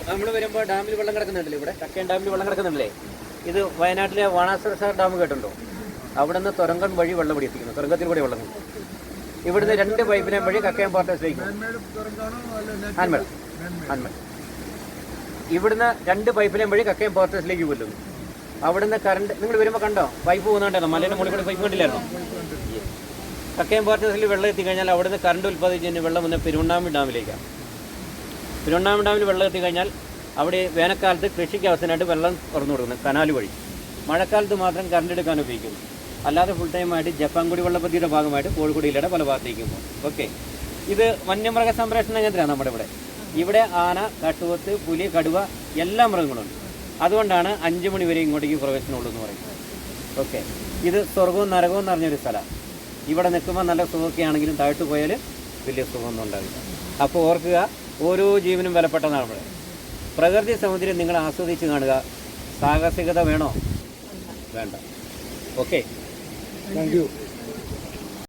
നമ്മൾ വരുമ്പോൾ ഡാമിൽ വെള്ളം കിടക്കുന്നുണ്ടല്ലോ, ഇവിടെ കക്കയം ഡാമിൽ വെള്ളം കിടക്കുന്നുണ്ടല്ലേ. ഇത് വയനാട്ടിലെ വാണാസുര ഡാം കേട്ടുണ്ടോ? അവിടെ നിന്ന് തുരങ്കം വഴി വെള്ളം പിടിപ്പിക്കുന്നു, തുരങ്കത്തിൽ കൂടി വെള്ളം. ഇവിടുന്ന് 2 പൈപ്പിനെ വഴി കക്കയം പോർട്ടേഴ്സിലേക്ക് ഹാൻമേഡ്. ഇവിടുന്ന് 2 പൈപ്പിനെ വഴി കക്കയം പോർട്ടേഴ്സിലേക്ക് കൊല്ലുന്നു. അവിടുന്ന് കറണ്ട് നിങ്ങൾ വരുമ്പോൾ കണ്ടോ പൈപ്പ് പോകുന്നുണ്ടായിരുന്നു, മലയുടെ മുകളിൽ കൂടി പൈപ്പ് കണ്ടില്ലായിരുന്നോ? കക്കയം പോർട്ടേഴ്സിൽ വെള്ളം എത്തിക്കഴിഞ്ഞാൽ അവിടുന്ന് കറണ്ട് ഉൽപ്പാദിപ്പിച്ചതിന് വെള്ളം വന്ന് പെരുവണ്ണാമി ഡാമിലേക്കാണ്. പെരുവണ്ണാമി ഡാമിൽ വെള്ളം എത്തിക്കഴിഞ്ഞാൽ അവിടെ വേനൽക്കാലത്ത് കൃഷിക്ക് അവസരമായിട്ട് വെള്ളം തുറന്നു കൊടുക്കുന്നു കനാൽ വഴി. മഴക്കാലത്ത് മാത്രം കറണ്ട് എടുക്കാൻ ഉപയോഗിക്കുന്നു. അല്ലാതെ ഫുൾ ടൈമായിട്ട് ജപ്പാൻ കുടിവെള്ള പദ്ധതിയുടെ ഭാഗമായിട്ട് കോഴിക്കോട് ജില്ലയുടെ പല ഭാഗത്തേക്കും പോകും. ഓക്കെ, ഇത് വന്യമൃഗ സംരക്ഷണ കേന്ദ്രമാണ് നമ്മുടെ ഇവിടെ. ഇവിടെ ആന, കാട്ടുപോത്ത്, പുലി, കടുവ എല്ലാ മൃഗങ്ങളുണ്ട്. അതുകൊണ്ടാണ് 5 മണി വരെ ഇങ്ങോട്ടേക്ക് പ്രവേശനമുള്ളൂ എന്ന് പറയുന്നത്. ഓക്കെ, ഇത് സ്വർഗവും നരകവും എന്ന് പറഞ്ഞൊരു സ്ഥലമാണ്. ഇവിടെ നിൽക്കുമ്പോൾ നല്ല സുഖമൊക്കെ ആണെങ്കിലും താഴ്ത്തു പോയാൽ വലിയ സുഖമൊന്നും ഉണ്ടാവില്ല. അപ്പോൾ ഓർക്കുക, ഓരോ ജീവനും വിലപ്പെട്ടതാണ് ഇവിടെ. പ്രകൃതി സൗന്ദര്യം നിങ്ങൾ ആസ്വദിച്ച് കാണുക. സാഹസികത വേണോ? വേണ്ട. Okay, thank you.